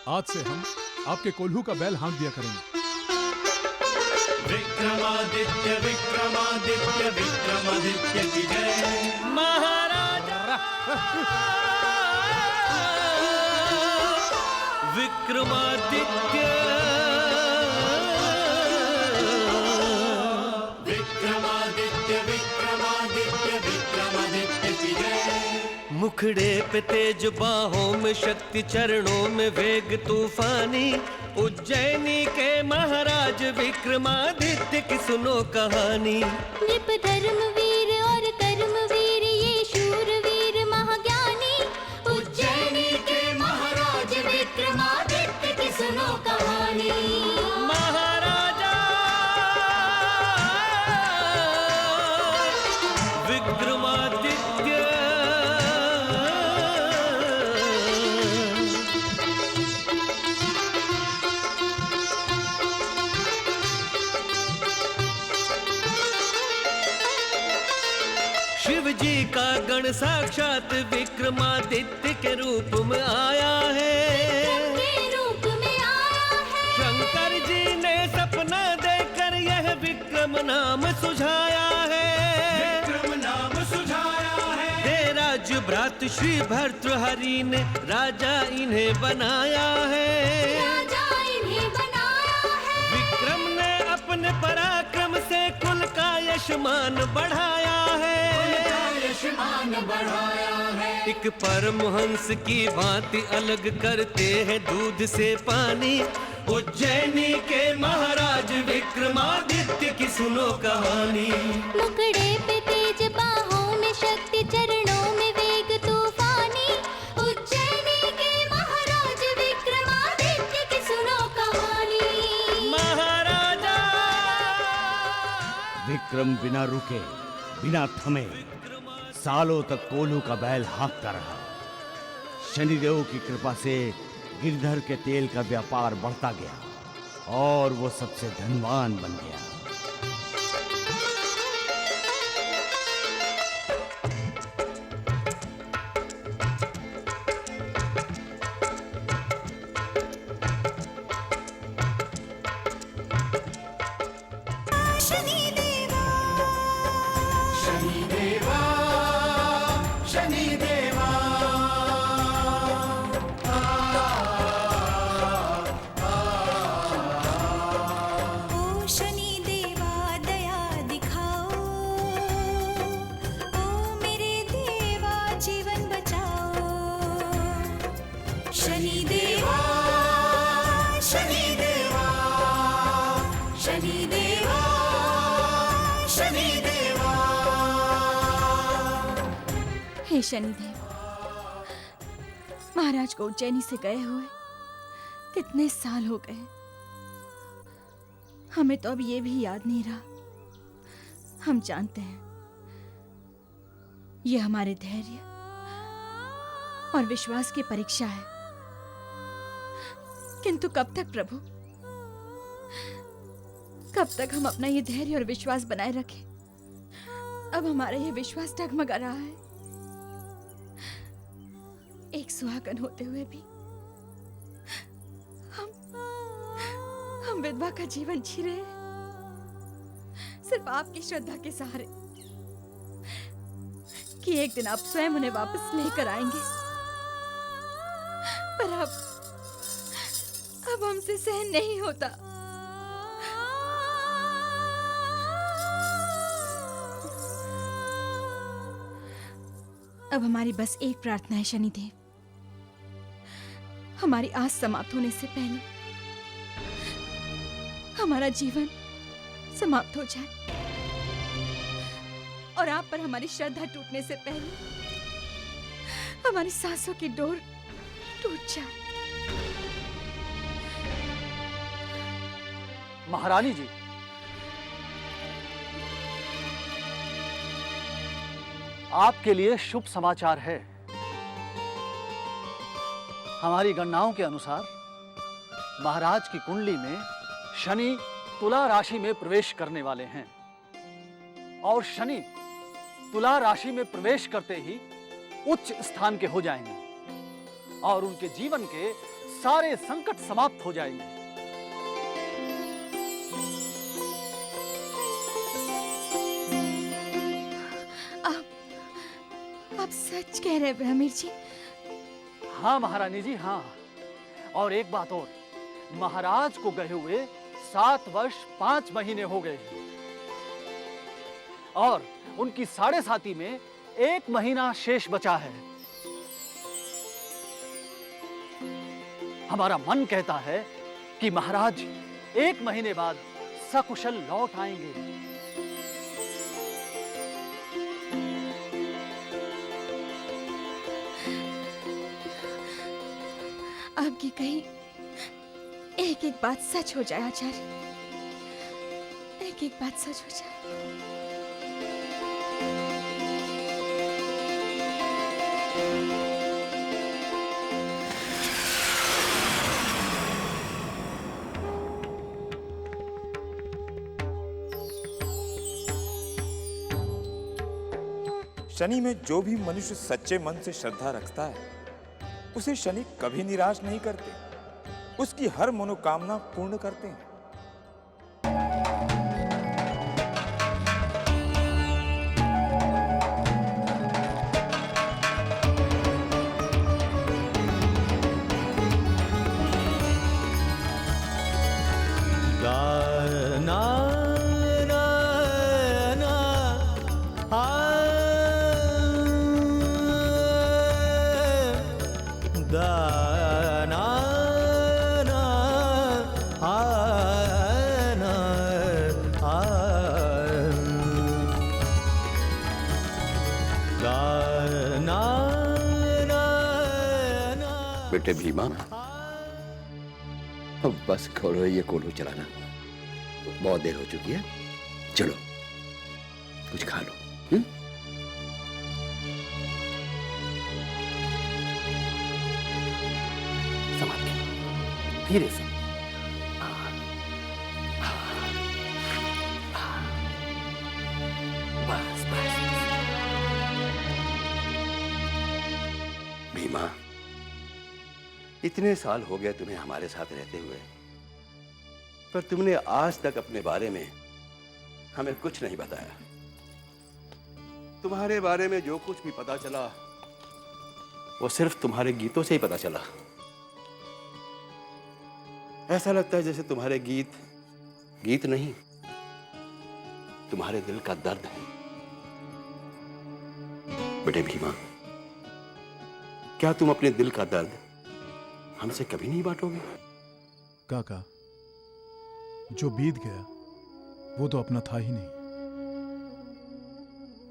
आज से हम आपके कोल्हू का बैल हाँक दिया करेंगे। विक्रमादित्य विक्रमादित्य विक्रमादित्य की जय। महाराजा विक्रमादित्य विक्रमादित्य विक्रमादित्य विक्रमादित्य की जय। मुखड़े पे तेज, बाहों में शक्ति, चरणों में वेग तूफानी, उज्जैनी के महाराज विक्रमादित्य की सुनो कहानी। नृप धर्म वीर और कर्म वीर, ये शूर वीर महाज्ञानी, उज्जैनी के महाराज विक्रमादित्य की सुनो कहानी। महाराजा विक्रमादित्य शिव जी का गण साक्षात विक्रमादित्य के रूप में आया है। के रूप में आया है। शंकर जी ने सपना देकर यह विक्रम नाम सुझाया है। विक्रम नाम सुझाया है। हे राज्य भ्रात श्री भर्तृहरि ने राजा इन्हें बनाया है। राजा इन्हें बनाया है। विक्रम ने अपने पराक्रम से कुल का यशमान बढ़ाया है। यशमान बढ़ाया है। एक परमहंस की भांति अलग करते हैं दूध से पानी, उज्जैनी के महाराज विक्रमादित्य की सुनो कहानी। मुखड़े पे तेज, बाहों में शक्ति, चरणों में वेग तूफानी, उज्जैनी के महाराज विक्रमादित्य की सुनो कहानी। महाराजा विक्रम बिना रुके, बिना थमे सालों तक कोल्हू का बैल हाँकता रहा। शनिदेव की कृपा से गिरधर के तेल का व्यापार बढ़ता गया और वो सबसे धनवान बन गया। हे शनिदेव, महाराज को उज्जैनी से गए हुए कितने साल हो गए। हमें तो अब ये भी याद नहीं रहा। हम जानते हैं ये हमारे धैर्य और विश्वास की परीक्षा है, किंतु कब तक प्रभु, कब तक हम अपना ये धैर्य और विश्वास बनाए रखें? अब हमारा ये विश्वास डगमगा रहा है। एक सुहागन होते हुए भी हम विधवा का जीवन जी रहे हैं, सिर्फ आपकी श्रद्धा के सहारे कि एक दिन आप स्वयं उन्हें वापस लेकर आएंगे। पर अब हमसे सहन नहीं होता। अब हमारी बस एक प्रार्थना है शनिदेव, हमारी आस समाप्त होने से पहले हमारा जीवन समाप्त हो जाए और आप पर हमारी श्रद्धा टूटने से पहले हमारी सांसों की डोर टूट जाए। महारानी जी, आपके लिए शुभ समाचार है। हमारी गणनाओं के अनुसार महाराज की कुंडली में शनि तुला राशि में प्रवेश करने वाले हैं और शनि तुला राशि में प्रवेश करते ही उच्च स्थान के हो जाएंगे और उनके जीवन के सारे संकट समाप्त हो जाएंगे। आप सच कह रहे हैं ब्रह्मीर जी? हाँ महारानी जी, हाँ। और एक बात और, महाराज को गए हुए 7 वर्ष 5 महीने हो गए और उनकी 7.5 में 1 महीना शेष बचा है। हमारा मन कहता है कि महाराज 1 महीने बाद सकुशल लौट आएंगे। आपकी कही एक एक बात सच हो जाए आचार्य, एक एक बात सच हो जाए। शनि में जो भी मनुष्य सच्चे मन से श्रद्धा रखता है उसे शनि कभी निराश नहीं करते, उसकी हर मनोकामना पूर्ण करते हैं। गाना ना ना गाना ना गाना बेटे भीमा, अब बस छोड़ो ये कोल्हू चलाना, बहुत देर हो चुकी है। चलो कुछ खा लो। संभाल के, धीरे से। बस बस। भीमा, इतने साल हो गए तुम्हें हमारे साथ रहते हुए, पर तुमने आज तक अपने बारे में हमें कुछ नहीं बताया। तुम्हारे बारे में जो कुछ भी पता चला वो सिर्फ तुम्हारे गीतों से ही पता चला। ऐसा लगता है जैसे तुम्हारे गीत गीत नहीं, तुम्हारे दिल का दर्द है। बेटे भीमा, क्या तुम अपने दिल का दर्द हमसे कभी नहीं बांटोगे? काका, जो बीत गया वो तो अपना था ही नहीं।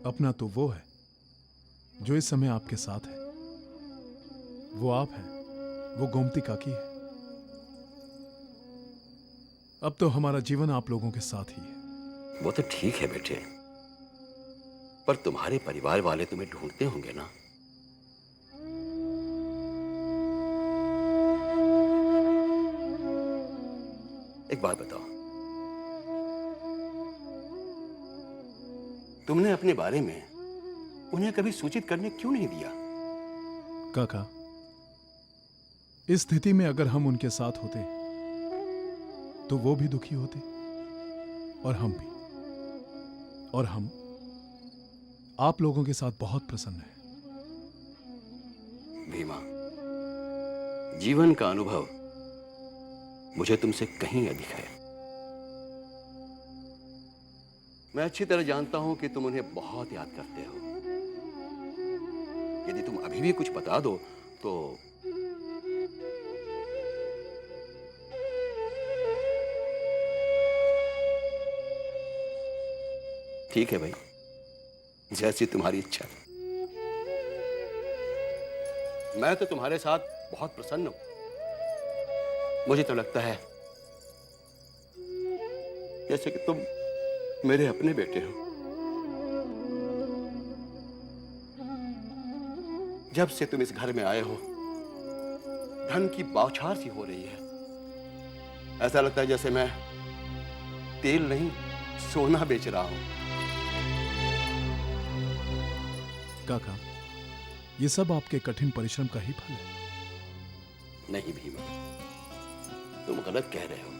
अपना तो वो है जो इस समय आपके साथ है। वो आप हैं, वो गोमती काकी है। अब तो हमारा जीवन आप लोगों के साथ ही है। वो तो ठीक है बेटे, पर तुम्हारे परिवार वाले तुम्हें ढूंढते होंगे ना। एक बात बताओ, तुमने अपने बारे में उन्हें कभी सूचित करने क्यों नहीं दिया? काका, इस स्थिति में अगर हम उनके साथ होते तो वो भी दुखी होते और हम भी। और हम आप लोगों के साथ बहुत प्रसन्न हैं। भीमा, जीवन का अनुभव मुझे तुमसे कहीं अधिक है। मैं अच्छी तरह जानता हूं कि तुम उन्हें बहुत याद करते हो। यदि तुम अभी भी कुछ बता दो तो ठीक है भाई, जैसी तुम्हारी इच्छा। मैं तो तुम्हारे साथ बहुत प्रसन्न हूं। मुझे तो लगता है जैसे कि तुम मेरे अपने बेटे हो। जब से तुम इस घर में आए हो, धन की बौछार सी हो रही है। ऐसा लगता है जैसे मैं तेल नहीं सोना बेच रहा हूं। काका, ये सब आपके कठिन परिश्रम का ही फल है। नहीं भीमा, तुम गलत कह रहे हो।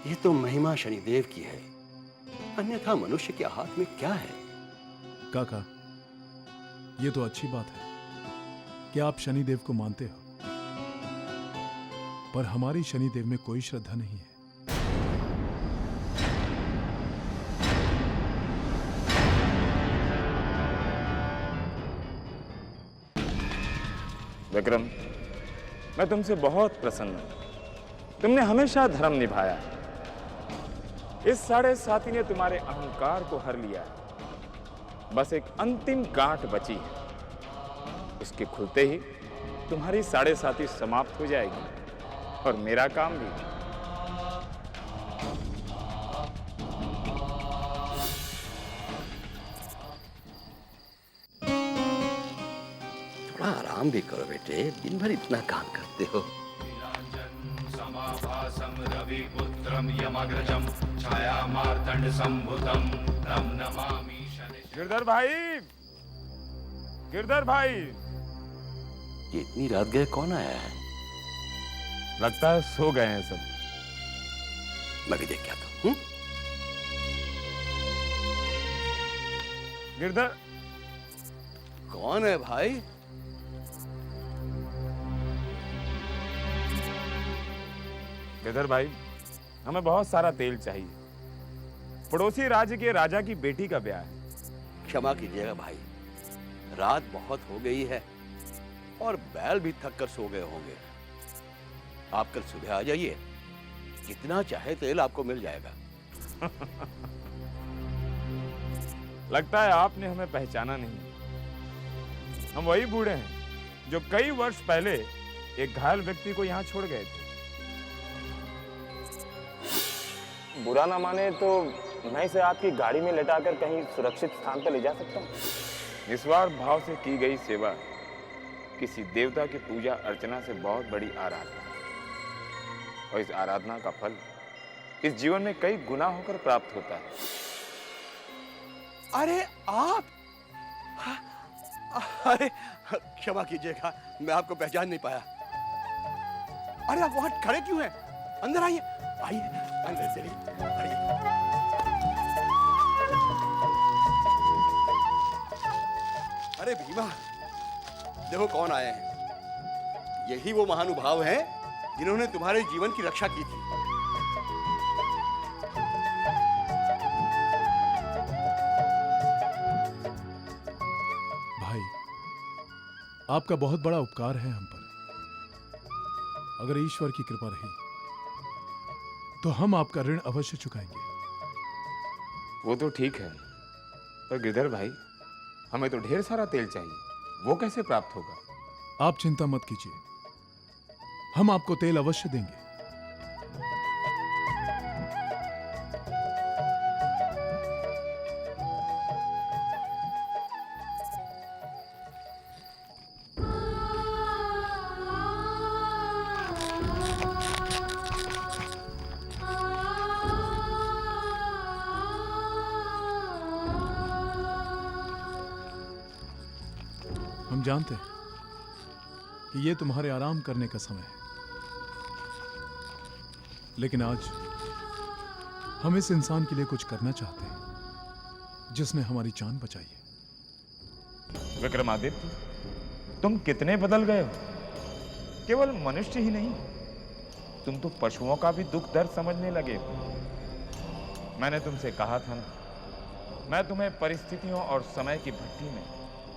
ये तो महिमा शनिदेव की है, अन्यथा मनुष्य के हाथ में क्या है? काका, ये तो अच्छी बात है कि आप शनिदेव को मानते हो, पर हमारी शनिदेव में कोई श्रद्धा नहीं है। विक्रम, मैं तुमसे बहुत प्रसन्न हूं। तुमने हमेशा धर्म निभाया। इस साढ़े साथी ने तुम्हारे अहंकार को हर लिया है। बस एक अंतिम गांठ बची है। उसके खुलते ही तुम्हारी साढ़े साथी समाप्त हो जाएगी और मेरा काम भी। थोड़ा आराम भी करो बेटे, दिन भर इतना काम करते हो। समाभासं रविपुत्रं यमग्रजं छायामार्तंड संभुतं तं नमामि शनि। गिरधर भाई, गिरधर भाई, ये इतनी रात गए कौन आया है? लगता है सो गए हैं सब। मैं भी देख के आता हूं। गिरधर, कौन है भाई? गिरधर भाई, हमें बहुत सारा तेल चाहिए। पड़ोसी राज्य के राजा की बेटी का ब्याह है। क्षमा कीजिएगा भाई, रात बहुत हो गई है और बैल भी थक कर सो गए होंगे। आप कल सुबह आ जाइए, जितना चाहे तेल आपको मिल जाएगा। लगता है आपने हमें पहचाना नहीं। हम वही बूढ़े हैं जो कई वर्ष पहले एक घायल व्यक्ति को यहाँ छोड़ गए थे। बुरा ना माने तो मैं इसे आपकी गाड़ी में लेटाकर कहीं सुरक्षित स्थान पर ले जा सकता हूँ। निस्वार्थ भाव से की गई सेवा किसी देवता की पूजा अर्चना से बहुत बड़ी आराधना है, और इस आराधना का फल इस जीवन में कई गुना होकर प्राप्त होता है। अरे आप, अरे क्षमा कीजिएगा, मैं आपको पहचान नहीं पाया। अरे आप वहां खड़े क्यों हैं? अंदर आइए, आइए अंदर चलिए, आइए। अरे भीमा, देखो कौन आए हैं। यही वो महानुभाव हैं जिन्होंने तुम्हारे जीवन की रक्षा की थी। भाई, आपका बहुत बड़ा उपकार है हम पर। अगर ईश्वर की कृपा रही तो हम आपका ऋण अवश्य चुकाएंगे। वो तो ठीक है, पर गिरधर भाई, हमें तो ढेर सारा तेल चाहिए। वो कैसे प्राप्त होगा? आप चिंता मत कीजिए, हम आपको तेल अवश्य देंगे। हम जानते हैं कि ये तुम्हारे आराम करने का समय है, लेकिन आज हम इस इंसान के लिए कुछ करना चाहते हैं जिसने हमारी जान बचाई है। विक्रमादित्य, तुम कितने बदल गए हो। केवल मनुष्य ही नहीं, तुम तो पशुओं का भी दुख दर्द समझने लगे हो। मैंने तुमसे कहा था ना, मैं तुम्हें परिस्थितियों और समय की भट्टी में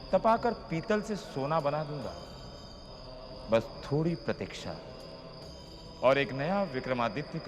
तपाकर पीतल से सोना बना दूंगा। बस थोड़ी प्रतीक्षा और एक नया विक्रमादित्य का